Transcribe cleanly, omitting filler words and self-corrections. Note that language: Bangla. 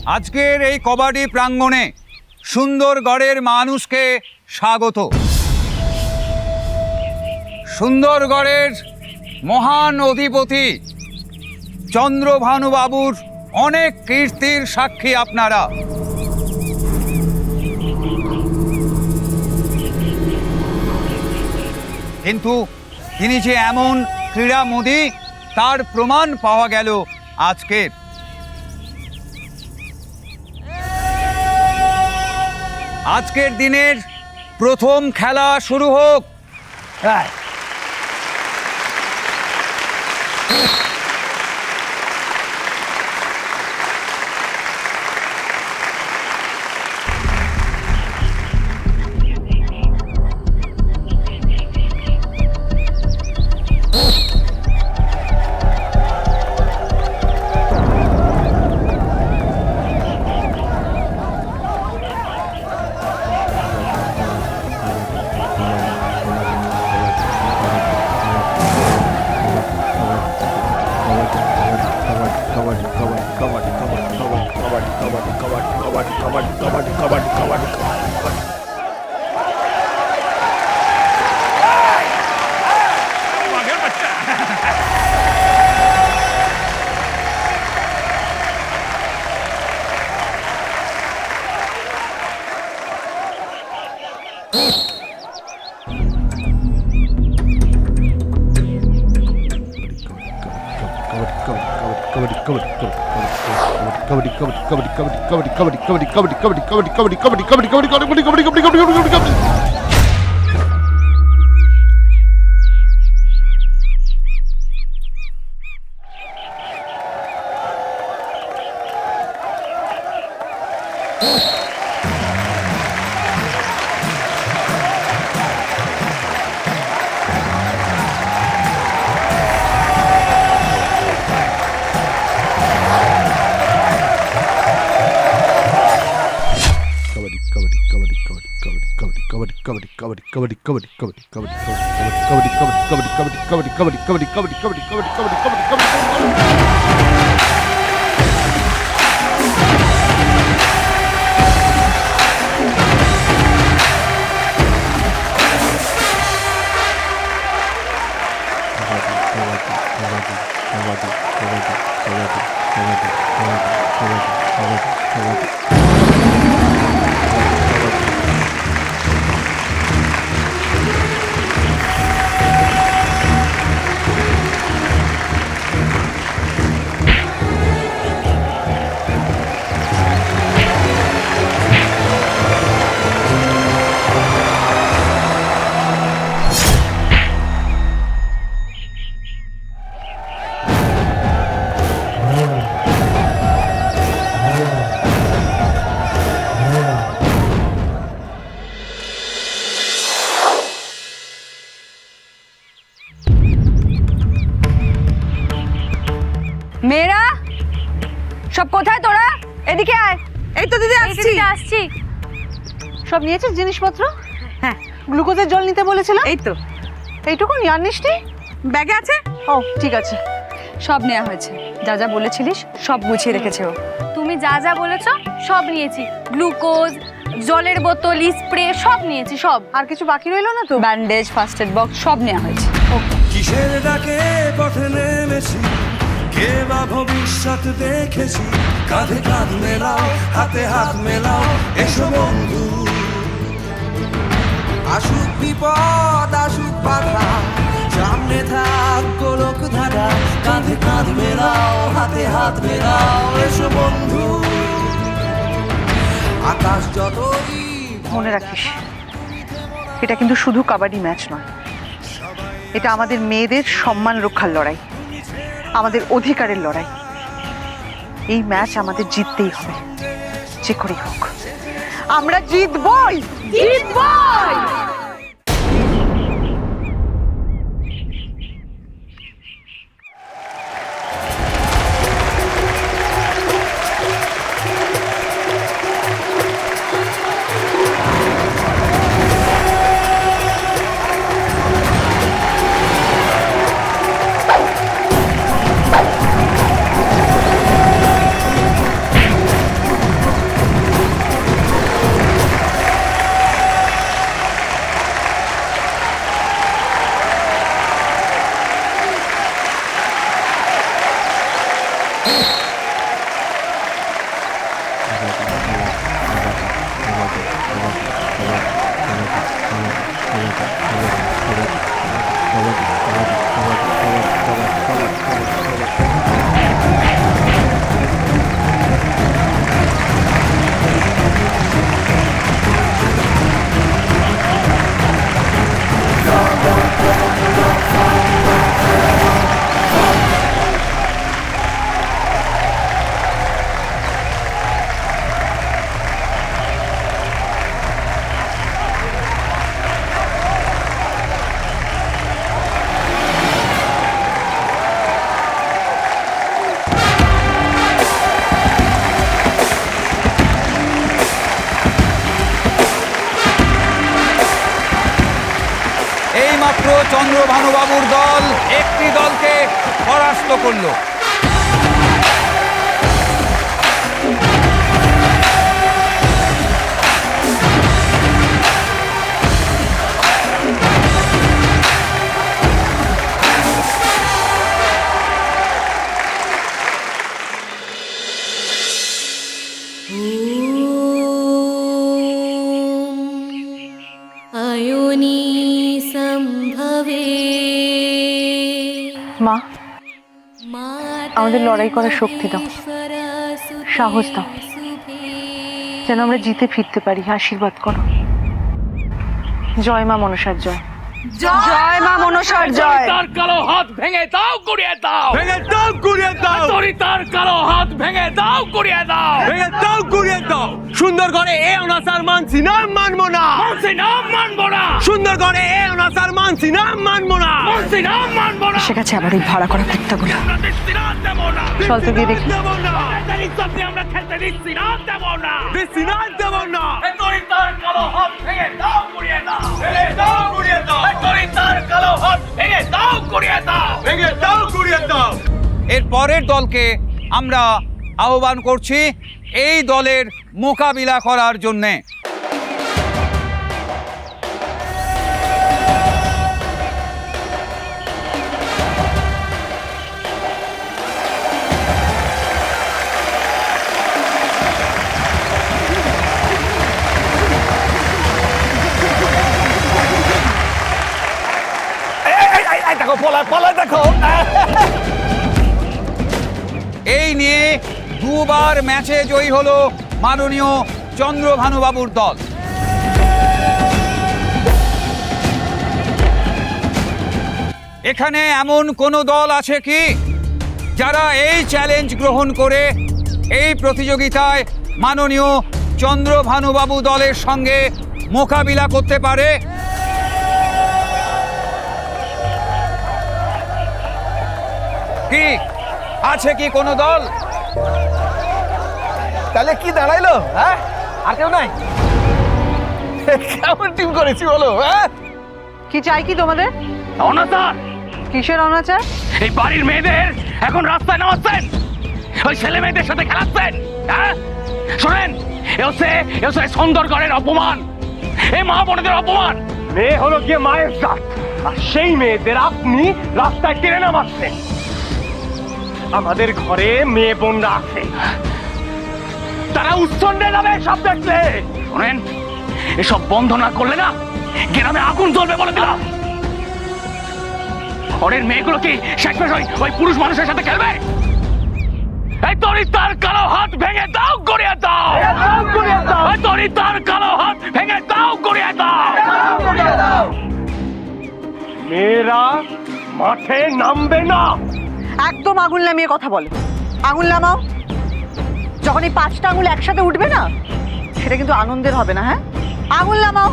আজকের এই কবাডি প্রাঙ্গণে সুন্দরগড়ের মানুষকে স্বাগত। সুন্দরগড়ের মহান অধিপতি চন্দ্রভানুবাবুর অনেক কীর্তির সাক্ষী আপনারা। কিন্তু তিনি যে এমন ক্রীড়ামোদী তার প্রমাণ পাওয়া গেল আজকের। আজকের দিনের প্রথম খেলা শুরু হোক। মেয়েরা সব কোথায় তোরা? এদিকে আয়। এই তো দিদি আসছি। সব নিয়েছিস জিনিসপত্র? হ্যাঁ, গ্লুকোজের জল নিতে বলেছিলাম। এই তো এইটুকু আর নিসনি? ব্যাগে আছে। ও ঠিক আছে, সব নেওয়া হয়েছে। যা যা বলেছিলিস সব গুছিয়ে রেখেছে ও। তুমি যা যা বলেছো সব নিয়েছি, গ্লুকোজ, জলের বোতল, স্প্রে সব নিয়েছি সব। আর কিছু বাকি রইলো না তো? ব্যান্ডেজ, ফার্স্ট এড বক্স সব নেওয়া হয়েছে। কিসের ডাকে পথে নেমেছি, কে বা ভবিষ্যৎ দেখেছি, কাঁধে কাঁধ মেলাও, হাতে হাত মেলাও, এসো বন্ধু। আসুক বিপদ আসুক বাধা, সামনে থাক গোলক ধারা, কাঁধে কাঁধ মেলাও, হাতে হাত মেলাও, এসো বন্ধু। আকাশ যতই মনে রাখিস, এটা কিন্তু শুধু কাবাডি ম্যাচ নয়, এটা আমাদের মেয়েদের সম্মান রক্ষার লড়াই, আমাদের অধিকারের লড়াই। এই ম্যাচ আমাদের জিততেই হবে, যে করেই হোক আমরা জিতবই। এইমাত্র চন্দ্রভানুবাবুর দল একটি দলকে পরাস্ত করলো। अयोनी संभवे মা, আমাদের লড়াই করার শক্তি দাও, সাহস দাও, যেন আমরা জিতে ফিরতে পারি। আশীর্বাদ করো। জয় মা মনসার জয়। জয় মা মনসার জয়। তার কালো হাত ভেঙে দাও, গুড়িয়ে দাও, ভেঙে দাও, গুড়িয়ে দাও, তোরি তার কালো হাত ভেঙে দাও, গুড়িয়ে দাও, ভেঙে দাও, গুড়িয়ে দাও। সুন্দর করে এ অনাচার মানছি না, মানবো না। মানছি না, মানবো না। সুন্দর করে এ অনাচার মানছি না, মানবো না। মানছি না, মানবো না। এসে গেছে আবার এই ভাড়া করা কুত্তাগুলো। আমরা দিচ্ছি না, দেবো না। চল তো গিয়ে দেখি। দেবো না, এদের ইজ্জত নিয়ে আমরা খেলতে দিচ্ছি না, দেবো না। দিচ্ছি না, দেবো না। তোরি তার কালো হাত ভেঙে দাও, গুড়িয়ে দাও, ভেঙে দাও, গুড়িয়ে দাও। তোরি তার কালো হাত ভেঙে দাও, গুড়িয়ে দাও, ভেঙে দাও, গুড়িয়ে দাও। এর পরের দলকে আমরা আহ্বান করছি এই দলের মোকাবিলা করার জন্যে। দেখো পলা দেখো। এই নিয়ে দুবার ম্যাচে জয়ী হলো মাননীয় চন্দ্রভানুবাবুর দল। এখানে এমন কোন দল আছে কি যারা এই চ্যালেঞ্জ গ্রহণ করে এই প্রতিযোগিতায় মাননীয় চন্দ্রভানুবাবু দলের সঙ্গে মোকাবিলা করতে পারে? কি আছে কি কোনো দল? তাহলে কি দাঁড়াইলো? হ্যাঁ, আর কেউ নাই? কেমন টিম করেছি বলো? হ্যাঁ, কি চাই কি তোমাদের? অনাচার, কিসের অনাচার? এই বাড়ির মেয়েদের এখন রাস্তায় নামাচ্ছেন, ওই ছেলে মেয়েদের সাথে খেলাচ্ছেন। হ্যাঁ শোনেন, এ হচ্ছে সুন্দরগড়ের অপমান, এই মা বোনদের অপমান। মেয়ে হলো গিয়ে মায়ের জাত, আর সেই মেয়েদের আপনি রাস্তায় টেনে নামাচ্ছেন। আমাদের ঘরে মেয়ে বোনরা আছে, তারা উচ্ছন্নে নামে সব দেখলে। শোনেন, এসব বন্ধ না করলে না গ্রামে আগুন জ্বলবে বলে দিলাম। ঘরের মেয়েগুলো কি শেষমেশ ওই পুরুষ মানুষের সাথে খেলবে? এই তোরি তার কালো হাত ভেঙে দাও, গড়িয়ে দাও, এই তোরি তার কালো হাত ভেঙে দাও, গড়িয়ে দাও। মেয়েরা মাঠে নামবে না। একদম আগুন নামিয়ে কথা বলো। আগুন নামাও। যখন এই 5টা আঙুল একসাথে উঠবে না, সেটা কিন্তু আনন্দের হবে না। হ্যাঁ, আগুন নামাও।